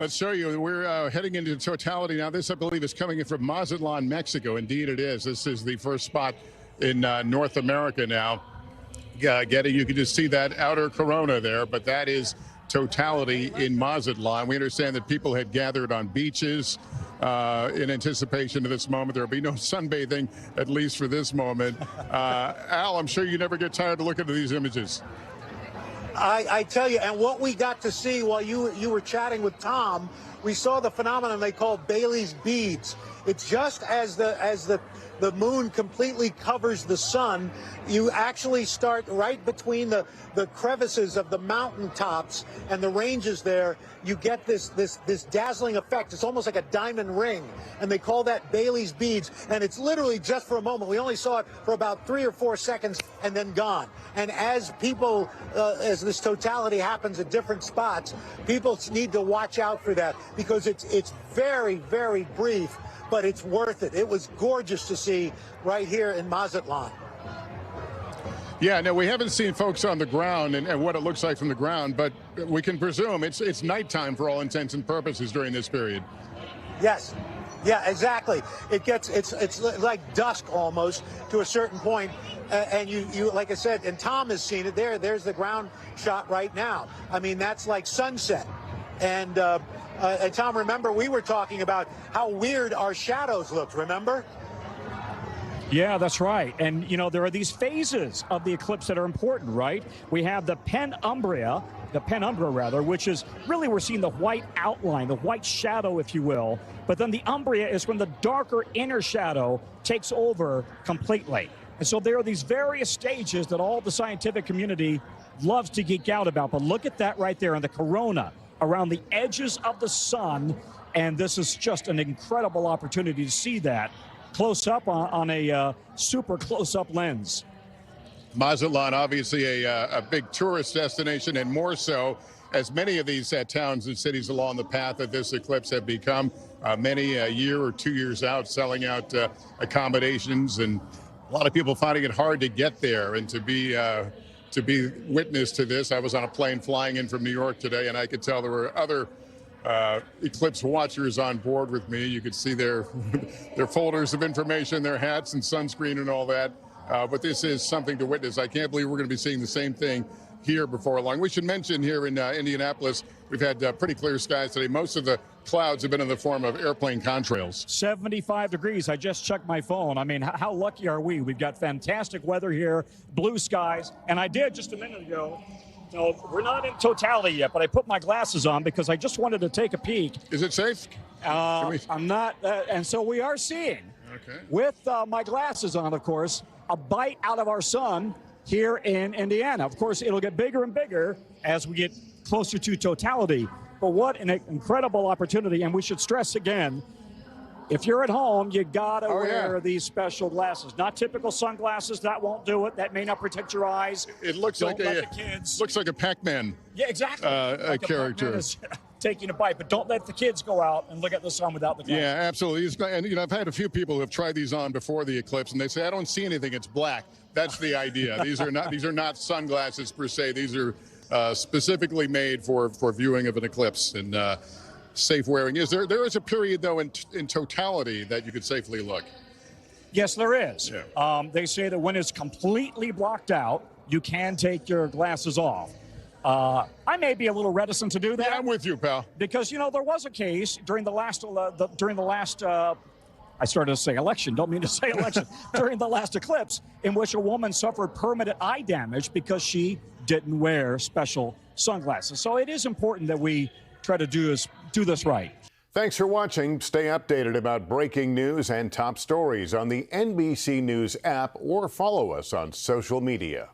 Let's show you. We're heading into totality now. This, I believe, is coming in from Mazatlan, Mexico. Indeed, it is. This is the first spot in North America now. You can just see that outer corona there, but that is totality in Mazatlan. We understand that people had gathered on beaches in anticipation of this moment. There will be no sunbathing, at least for this moment. Al, I'm sure you never get tired of looking at these images. I tell you, and what we got to see while you were chatting with Tom, we saw the phenomenon they call Bailey's beads. It's just as the moon completely covers the sun, you actually start right between the crevices of the mountain tops and the ranges there. You get this dazzling effect. It's almost like a diamond ring, and they call that Bailey's beads. And it's literally just for a moment. We only saw it for about 3 or 4 seconds and then gone. And as people, as this totality happens at different spots, people need to watch out for that because it's very, very brief. But it's worth it. It was gorgeous to see right here in Mazatlan. Yeah, no, we haven't seen folks on the ground and what it looks like from the ground, but we can presume it's nighttime for all intents and purposes during this period. Yes. Yeah, exactly. It's like dusk almost to a certain point, and you like I said, and Tom has seen it there. There's the ground shot right now. I mean, that's like sunset. And Tom, remember, we were talking about how weird our shadows looked, remember? Yeah, that's right. And, you know, there are these phases of the eclipse that are important, right? We have the penumbra, which is really we're seeing the white outline, the white shadow, if you will. But then the umbria is when the darker inner shadow takes over completely. And so there are these various stages that all the scientific community loves to geek out about. But look at that right there in the corona, around the edges of the sun, and this is just an incredible opportunity to see that close up on a super close-up lens. Mazatlan, obviously a big tourist destination, and more so as many of these towns and cities along the path of this eclipse have become many a year or 2 years out, selling out accommodations, and a lot of people finding it hard to get there and to be witness to this. I was on a plane flying in from New York today, and I could tell there were other eclipse watchers on board with me. You could see their folders of information, their hats and sunscreen and all that. But this is something to witness. I can't believe we're going to be seeing the same thing here before long. We should mention here in Indianapolis, we've had pretty clear skies today. Most of the clouds have been in the form of airplane contrails. 75 degrees. I just checked my phone. I mean, how lucky are we? We've got fantastic weather here, blue skies. And I did just a minute ago. No, we're not in totality yet, but I put my glasses on because I just wanted to take a peek. Is it safe? I'm not. And so we are seeing, with my glasses on, of course, a bite out of our sun here in Indiana. Of course, it'll get bigger and bigger as we get closer to totality. But what an incredible opportunity. And we should stress again, if you're at home, you gotta wear these special glasses. Not typical sunglasses. That won't do it. That may not protect your eyes. It looks like a Pac-Man. Yeah, exactly. Like character. Pac-Man is taking a bite, but don't let the kids go out and look at the sun without the glasses. Yeah, absolutely. And you know, I've had a few people who have tried these on before the eclipse, and they say, "I don't see anything. It's black." That's the idea. These are not sunglasses per se. These are specifically made for viewing of an eclipse and safe wearing. There is a period though in totality that you could safely look? Yes, there is. Yeah. They say that when it's completely blocked out, you can take your glasses off. I may be a little reticent to do that. Yeah, I'm with you, pal. Because, you know, there was a case during the last I started to say election, don't mean to say election, during the last eclipse, in which a woman suffered permanent eye damage because she didn't wear special sunglasses. So it is important that we try to do this right. Thanks for watching. Stay updated about breaking news and top stories on the NBC News app or follow us on social media.